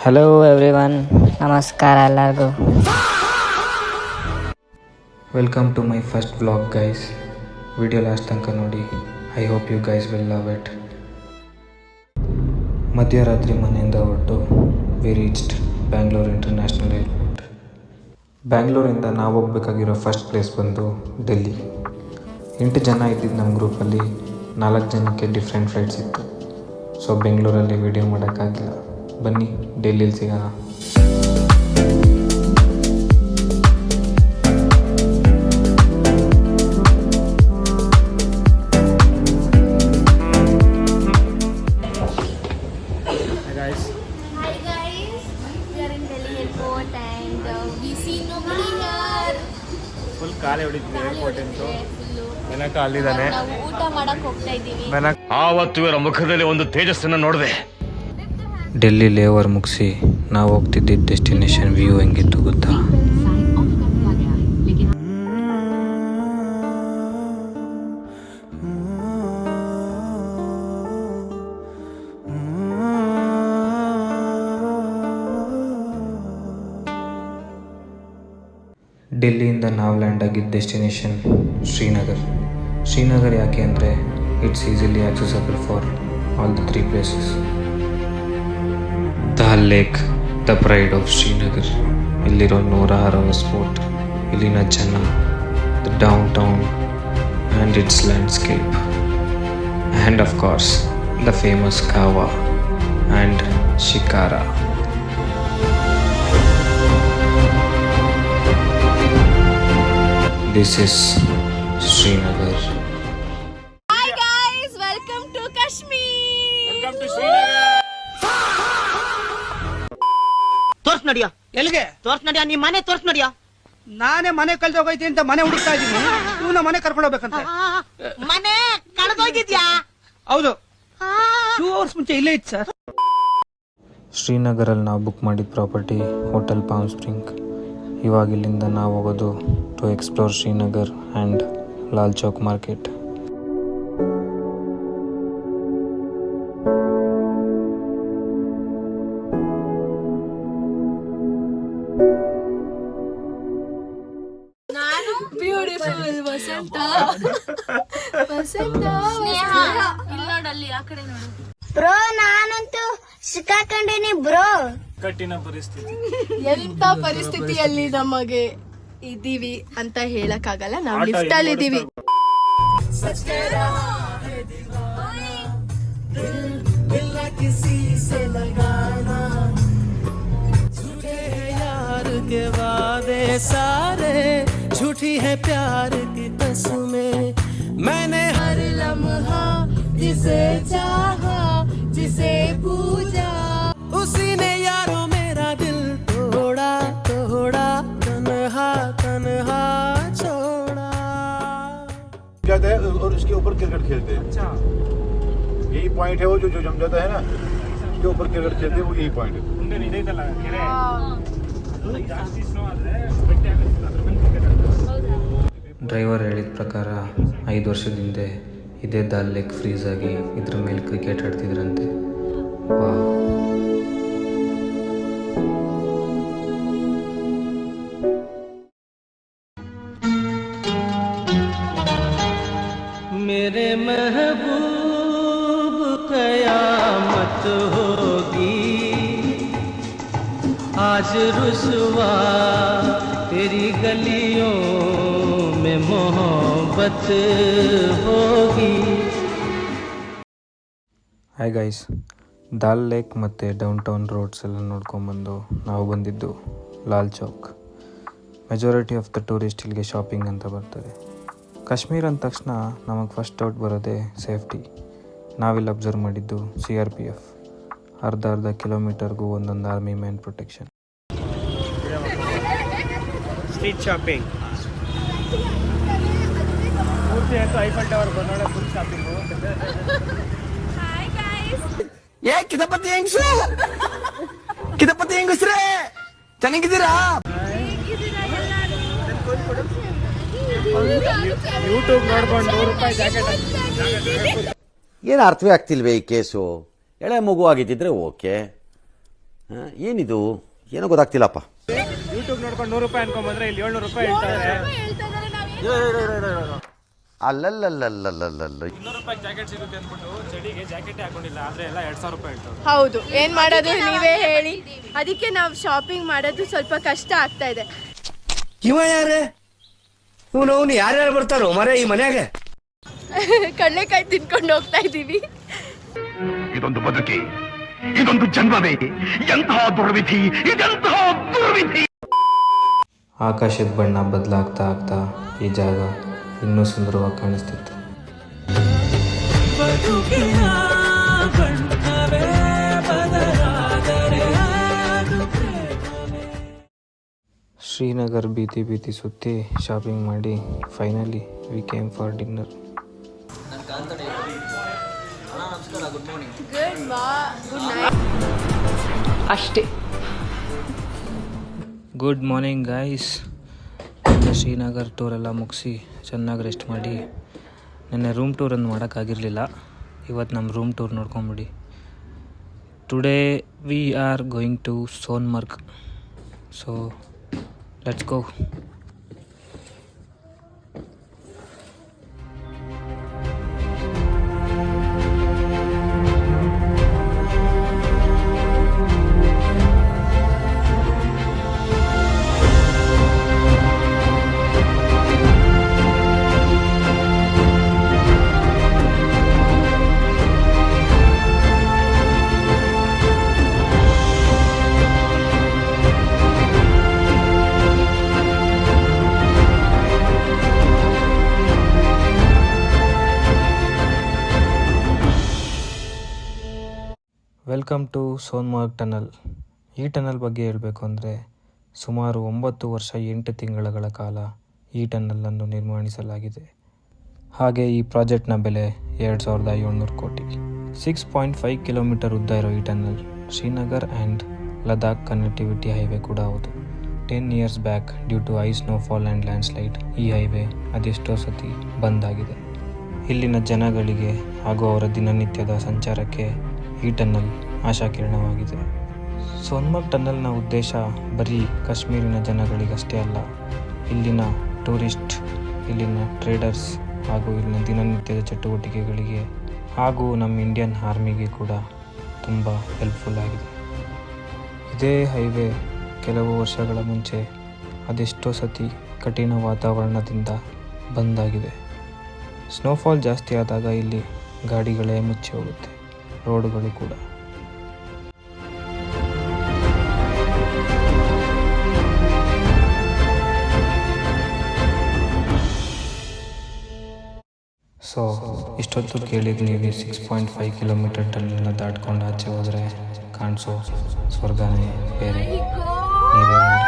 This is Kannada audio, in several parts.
ಹಲೋ ಎವ್ರಿವನ್, ನಮಸ್ಕಾರ ಎಲ್ಲರಿಗೂ. Welcome to my first vlog guys. Video last ತನಕ ನೋಡಿ. I hope you guys will love it. ಮಧ್ಯರಾತ್ರಿ ಮನೆಯಿಂದ ಹೊರಟು we reached Bangalore international airport. ಬ್ಯಾಂಗ್ಳೂರಿಂದ ನಾವು ಹೋಗ್ಬೇಕಾಗಿರೋ ಫಸ್ಟ್ ಪ್ಲೇಸ್ ಬಂದು ಡೆಲ್ಲಿ. 8 ಜನ ಇದ್ದಿದ್ದು ನಮ್ಮ ಗ್ರೂಪಲ್ಲಿ 4 ಜನಕ್ಕೆ ಡಿಫ್ರೆಂಟ್ ಫ್ಲೈಟ್ಸ್ ಇತ್ತು. ಸೊ ಬೆಂಗಳೂರಲ್ಲಿ ವಿಡಿಯೋ ಮಾಡೋಕ್ಕಾಗಿಲ್ಲ. ಬನ್ನಿ ಡೆಲ್ಲಿಲಿ ಸಿಗೋಣ. ಫುಲ್ ಕಾಲೇ ಹೊಡಿತೀವಿ ಏರ್ಪೋರ್ಟ್ ಅಂತೂ. ಬೆನಕ ಅಲ್ಲಿದ್ದಾನೆ. ಊಟ ಮಾಡಕ್ ಹೋಗ್ತಾ ಇದೀವಿ. ಆವತ್ತು ಇವರ ಮುಖದಲ್ಲಿ ಒಂದು ತೇಜಸ್ಸನ್ನು ನೋಡಿದೆ. ಡೆಲ್ಲಿ ಲೇವರ್ ಮುಗಿಸಿ ನಾವು ಹೋಗ್ತಿದ್ದಿದ್ದ ಡೆಸ್ಟಿನೇಷನ್ ವ್ಯೂ ಹೆಂಗಿತ್ತು ಗೊತ್ತಾ? ಡೆಲ್ಲಿಯಿಂದ ನಾವು ಲ್ಯಾಂಡ್ ಆಗಿದ್ದ ಡೆಸ್ಟಿನೇಷನ್ ಶ್ರೀನಗರ್ ಯಾಕೆ ಅಂದರೆ it's easily accessible for all the 3 places. Dal lake, the pride of Srinagar. ಇಲ್ಲಿರೋ ನೂರಾರು ಸ್ಪಾಟ್, ಇಲ್ಲಿನ ಜನ, the downtown and its landscape, and of course the famous kahwa and shikara. This is Srinagar. Hi guys, welcome to Kashmir. Welcome to Srinagar. ತೋರ್ಸ್ ನಡಿಯ. ಎಲ್ಲಿಗೆ ತೋರ್ಸ್ ನಡಿಯ, ನೀ ಮನೆ ತೋರ್ಸ್ ನಡಿಯ. ನಾನೇ ಮನೆ ಕಳ್ದೋಗೈತಿ ಅಂತ ಮನೆ ಹುಡುಕ್ತಾ ಇದ್ದೀನಿ. ಇವನ ಮನೆ ಕರ್ಕೊಂಡು ಹೋಗ್ಬೇಕಂತ. ಮನೆ ಕಳೆದೋಗಿದ್ಯಾ? ಹೌದು, 2 hours ಮುಂಚೆ ಇಲ್ಲೇ ಇತ್ತು ಸರ್. ಶ್ರೀನಗರಲ್ಲಿ ನಾವು ಬುಕ್ ಮಾಡಿದ ಪ್ರಾಪರ್ಟಿ ಹೋಟೆಲ್ ಪಾಮ್ ಸ್ಪ್ರಿಂಗ್. ಇವಾಗ ಇಲ್ಲಿಂದ ನಾವು ಹೋಗೋದು to explore Srinagar and Lal Chowk market. Beautiful Vasanta. Sneha, ಇಲ್ಲಿ ನೋಡಲ್ಲಿ, ಆ ಕಡೆ ನೋಡು. ಬ್ರೋ ನಾನಂತೂ ಸಿಕ್ಕಾಕೊಂಡೇನಿ ಬ್ರೋ. ಕಠಿಣ ಪರಿಸ್ಥಿತಿ. ಎಂತ ಪರಿಸ್ಥಿತಿಯಲ್ಲಿ ನಮಗೆ ಇದೀವಿ ಅಂತ ಹೇಳಕ್ಕಾಗಲ್ಲ. ನಾವು ಲಿಫ್ಟ್ ಅಲ್ಲಿ ಇದೀವಿ. सारे झूठी है प्यार की तस्में. मैंने हर लम्हा जिसे चाहा, जिसे पूजा, उसी ने यारो मेरा दिल तोड़ा तोड़ा, तन्हा तन्हा छोड़ा. जाता है और उसके ऊपर क्रिकेट खेलते हैं. अच्छा, यही पॉइंट है वो जो जम जाता है ना, उसके ऊपर क्रिकेट खेलते हैं, वो यही पॉइंट है. ಡ್ರೈವರ್ ಹೇಳಿದ ಪ್ರಕಾರ 5 ವರ್ಷದ ಹಿಂದೆ ಇದೇ ದಾಲ್ ಲೇಕ್ ಫ್ರೀಸ್ ಆಗಿ ಇದ್ರ ಮೇಲೆ ಕ್ರಿಕೆಟ್ ಆಡ್ತಿದ್ರಂತೆ. ವಾವ್. मेरे महबूब कयामत होगी, आज रुसवा तेरी गलियों में मोहब्बत होगी. ಹಾಯ್ ಗೈಸ್, ದಾಲ್ ಲೇಕ್ ಮತ್ತು ಡೌನ್ ಟೌನ್ ರೋಡ್ಸ್ ಎಲ್ಲ ನೋಡ್ಕೊಂಬಂದು ನಾವು ಬಂದಿದ್ದು Lal Chowk. Majority of the tourist ಇಲ್ಲಿಗೆ ಶಾಪಿಂಗ್ ಅಂತ ಬರ್ತಾರೆ. ಕಾಶ್ಮೀರ್ ಅಂದ ತಕ್ಷಣ ನಮಗೆ ಫಸ್ಟ್ ಡೌಟ್ ಬರೋದೇ ಸೇಫ್ಟಿ. ನಾವಿಲ್ಲಿ ಅಬ್ಸರ್ವ್ ಮಾಡಿದ್ದು CRPF. ಅರ್ಧ ಕಿಲೋಮೀಟರ್ಗೂ ಒಂದೊಂದು army man protection. Street shopping ಪೂರ್ತಿ ಆಯ್ತು. ಐಫಲ್ ಟವರ್ ಬಂದೋಳೆ ಫುಲ್ ಶಾಪಿಂಗು. Hi guys. ಕಿದಪತಿ ಹೆಂಗಸ್ರೆ ಚೆನ್ನಾಗಿದ್ದೀರಾ? ಯೂಟ್ಯೂಬ್ ನೋಡ್ಕೊಂಡು ₹100 ಜಾಕೆಟ್. ಏನು ಅರ್ಥವೇ ಆಗ್ತಿಲ್ವೇ ಈ ಕೇಸು? ಎಳೆ ಮಗು ಆಗಿದ್ದಿದ್ರೆ ಓಕೆ, ಏನಿದು ಏನೋ ಗೊತ್ತಾಗ್ತಿಲ್ಲಪ್ಪ. ಯೂಟ್ಯೂಬ್ ನೋಡ್ಕೊಂಡು 100 ರೂಪಾಯಿ ಅನ್ಕೊಂಡ್ಬಂದ್ರೆ ಇಲ್ಲಿ 700 ರೂಪಾಯಿ ಹೇಳ್ತಾರೆ. ಅಲ್ಲಲ್ಲಲ್ಲಲ್ಲಲ್ಲಲ್ಲ 200 ರೂಪಾಯಿ ಜಾಕೆಟ್ ಸಿಗುತ್ತೆ ಅಂದ್ಬಿಟ್ಟು ಚಳಿಗೆ ಜಾಕೆಟ್ ಹಾಕೊಂಡಿಲ್ಲ, ಆದ್ರೆ ಎಲ್ಲ 2000 ರೂಪಾಯಿ ಹೇಳ್ತಾರೆ. ಹೌದು, ಏನ್ ಮಾಡೋದು ನೀವೇ ಹೇಳಿ. ಅದಕ್ಕೆ ನಾವು ಶಾಪಿಂಗ್ ಮಾಡೋದು ಸ್ವಲ್ಪ ಕಷ್ಟ ಆಗ್ತಾ ಇದೆ. ಇವ ಯಾರೇ ಅವನು ಯಾರ್ಯಾರು ಬರ್ತಾರೋ ಮರ ಈ ಮನ್ಯಾಗ? ಕಡಲೆಕಾಯಿ ತಿನ್ಕೊಂಡು ಹೋಗ್ತಾ ಇದೀವಿ. ಇದೊಂದು ಬದುಕಿ, ಇದೊಂದು ಜನ್ಮವೇ, ಎಂತಹ ದುರ್ವಿಧಿ, ಇದೆಂತಹ ದುರ್ವಿಧಿ. ಆಕಾಶದ ಬಣ್ಣ ಬದಲಾಗ್ತಾ ಆಗ್ತಾ ಈ ಜಾಗ ಇನ್ನೂ ಸುಂದರವಾಗಿ ಕಾಣಿಸ್ತಿತ್ತು. ಶ್ರೀನಗರ್ ಬೀದಿ ಸುತ್ತಿ ಶಾಪಿಂಗ್ ಮಾಡಿ finally we came for dinner. ಅಷ್ಟೇ. Good morning guys. ಶ್ರೀನಗರ್ ಟೂರೆಲ್ಲ ಮುಗಿಸಿ ಚೆನ್ನಾಗಿ ರೆಸ್ಟ್ ಮಾಡಿ ನೆನ್ನೆ ರೂಮ್ ಟೂರನ್ನು ಮಾಡೋಕ್ಕಾಗಿರಲಿಲ್ಲ. ಇವತ್ತು ನಮ್ಮ ರೂಮ್ ಟೂರ್ ನೋಡ್ಕೊಂಬಿಡಿ. Today we are going to Sonamarg. So let's go. Welcome to Sonamarg tunnel. ಈ ಟನಲ್ ಬಗ್ಗೆ ಹೇಳಬೇಕು ಅಂದರೆ ಸುಮಾರು 9 ವರ್ಷ 8 ತಿಂಗಳ ಕಾಲ ಈ ಟನಲನ್ನು ನಿರ್ಮಾಣಿಸಲಾಗಿದೆ. ಹಾಗೆ ಈ ಪ್ರಾಜೆಕ್ಟ್ನ ಬೆಲೆ 2700 ಕೋಟಿ. 6.5 ಕಿಲೋಮೀಟರ್ ಉದ್ದ ಇರೋ ಈ tunnel Srinagar and Ladakh connectivity highway ಕೂಡ ಹೌದು. 10 years back due to ice snowfall and landslide ಈ ಹೈವೇ ಅದೆಷ್ಟೋ ಸತಿ ಬಂದಾಗಿದೆ. ಇಲ್ಲಿನ ಜನಗಳಿಗೆ ಹಾಗೂ ಅವರ ದಿನನಿತ್ಯದ ಸಂಚಾರಕ್ಕೆ ಈ ಟನಲ್ ಆಶಾಕಿರಣವಾಗಿದೆ. ಸೋನ್ಮರ್ಗ್ ಟನಲ್ನ ಉದ್ದೇಶ ಬರೀ ಕಾಶ್ಮೀರಿನ ಜನಗಳಿಗಷ್ಟೇ ಅಲ್ಲ, ಇಲ್ಲಿನ ಟೂರಿಸ್ಟ್, ಇಲ್ಲಿನ ಟ್ರೇಡರ್ಸ್ ಹಾಗೂ ಇಲ್ಲಿನ ದಿನನಿತ್ಯದ ಚಟುವಟಿಕೆಗಳಿಗೆ ಹಾಗೂ ನಮ್ಮ ಇಂಡಿಯನ್ ಆರ್ಮಿಗೆ ಕೂಡ ತುಂಬ ಹೆಲ್ಪ್ಫುಲ್ ಆಗಿದೆ. ಇದೇ ಹೈವೇ ಕೆಲವು ವರ್ಷಗಳ ಮುಂಚೆ ಅದೆಷ್ಟೋ ಸತಿ ಕಠಿಣ ವಾತಾವರಣದಿಂದ ಬಂದಾಗಿದೆ. ಸ್ನೋಫಾಲ್ ಜಾಸ್ತಿ ಆದಾಗ ಇಲ್ಲಿ ಗಾಡಿಗಳೇ ಮುಚ್ಚಿ ಹೋಗುತ್ತೆ, ರೋಡುಗಳು ಕೂಡ. ಸೊ ಇಷ್ಟೊತ್ತು ಕೇಳಿದ ನೀವು 6.5 ಕಿಲೋಮೀಟರ್ ಟನಲ್ನ ದಾಟ್ಕೊಂಡು ಆಚೆ ಹೋದರೆ ಕಾಣಿಸೋ ಸ್ವರ್ಗನೇ ಬೇರೆ. ನೀವೇ ನೋಡಿ.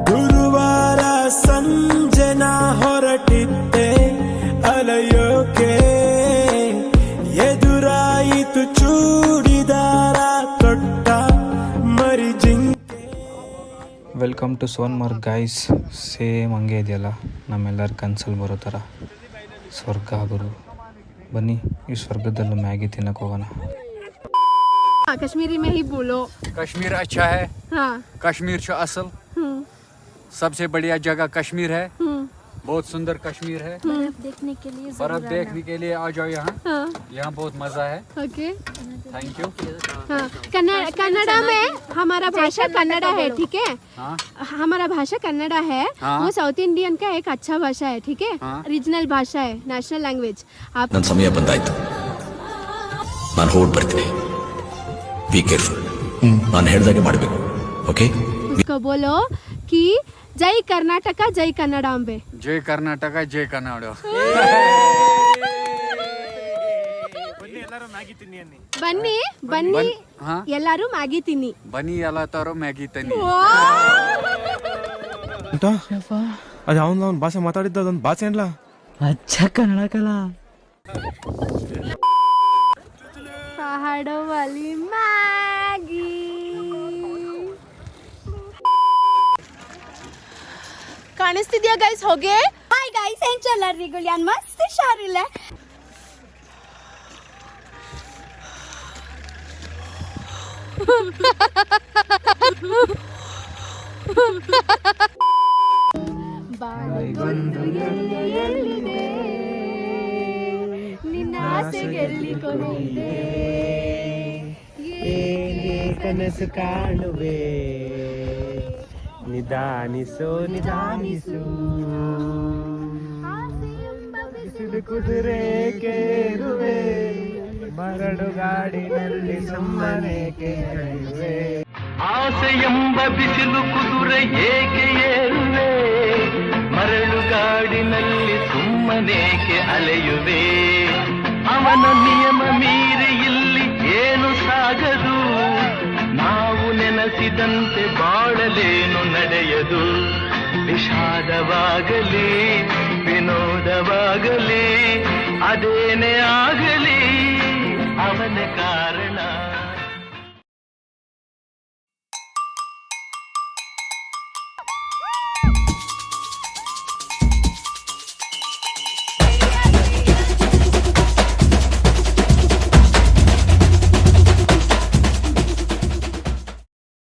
ಗುರುವಾರ ಸಂಜೆ ನಾ ಹೊರಟಿದ್ದೆ ಅಲೆಯೋಕೆ, ಎದುರಾಯಿತು ಚೂಡಿದಾರ ತೊಟ್ಟ ಮರಿ ಜಿಂಕೆ. Welcome to Sonmarg guys. Same ಹಂಗೆ ಇದೆಯಲ್ಲ ನಮ್ಮೆಲ್ಲರ ಕನ್ಸಲ್ಲಿ ಬರೋ ಥರ ಸ್ವರ್ಗ ಗುರು. ಬನ್ನಿ ಈ ಸ್ವರ್ಗದಲ್ಲೂ ಮ್ಯಾಗಿ ತಿನ್ನಕ್ಕೆ ಹೋಗೋಣ. कश्मीरी में ही बोलो. कश्मीर अच्छा है. हाँ. कश्मीर छ असल. सबसे बढ़िया जगह कश्मीर है. बहुत सुंदर कश्मीर है. बर्फ देखने के लिए बर्फ देखने के लिए आ जाओ यहाँ. हाँ. यहाँ बहुत मजा है. ओके. Thank you. हाँ. कन्नड़ा में हमारा भाषा कन्नड़ा है, ठीक है. हाँ. हमारा भाषा कन्नड़ा है. हाँ. वो साउथ इंडियन का एक अच्छा भाषा है, ठीक है. हाँ. रीजनल भाषा है, नेशनल लैंग्वेज. आप ನನ್ನ ಸಮಯ ಬಂದಾಯ್ತು, ನಾನು ಹೊರಡ್ ಬರ್ತೀನಿ. Be careful. ನಾನು ಹೇಳ್ದಾಗೆ ಮಾಡಬೇಕು, ಓಕೆ? उसको बोलो कि जय कर्नाटका जय कन्नडांबे. जय कर्नाटक जय कन्नाड. ಬನ್ನಿ ಎಲ್ಲರೂ ಬನ್ನಿ ಬನ್ನಿ हाँ ಎಲ್ಲಾರು ಮ್ಯಾಗಿ ತಿನ್ನಿ. बनी अला तारो मैगी तनी ಅದು ಅವ್ನ ಭಾಷೆ ಮಾತಾಡಿದ್ದ ಅದೊಂದು ಭಾಷೆ ಏನ್ಲ ಅಚ್ಚ ಕನ್ನಡ ಕಲ ಪಹಾಡೋ ವಾಲಿ ಮ್ಯಾಗಿ. ಕಾಣಿಸ್ತಿದ್ಯಾ ಗೈಸ್? ಹೋಗೆ ಹಾಯ್ ಗೈಸ್, ಏನ್ ಚಲ್ಲರಿಗಳು ಯಾನ್ ಮಸ್ತ್ ಶಾರಿಲ್ಲ. ಬಾಳಿಗೊಂದು ಎಲ್ಲಿದೆ ನಿನ್ನ ಆಸೆಗೆಲ್ಲಿ ಕೊನೆಯಿದೆ. ಕನಸು ಕಾಣುವೆ ನಿಧಾನಿಸೋ ನಿಧಾನಿಸು ಬಿಸಿಲು ಕುದುರೆ ಕೇರುವೆ ಮರಳು ಗಾಡಿನಲ್ಲಿ ಸುಮ್ಮನೆ ಕೇಳುವೆ. ಆಸೆ ಎಂಬ ಬಿಸಿಲು ಕುದುರೆ ಏಕೆ ಏರುವೆ ಮರಳು ಗಾಡಿನಲ್ಲಿ ಸುಮ್ಮನೇಕೆ ಅಲೆಯುವೆ. ಅವನ ನಿಯಮ ಮೀರಿ ಇಲ್ಲಿ ಏನು ಸಾಗದು ನಾವು ನೆನೆಸಿದಂತೆ ಬಾಳಲೇನು ನಡೆಯದು. ವಿಷಾದವಾಗಲಿ ವಿನೋದವಾಗಲಿ ಅದೇನೇ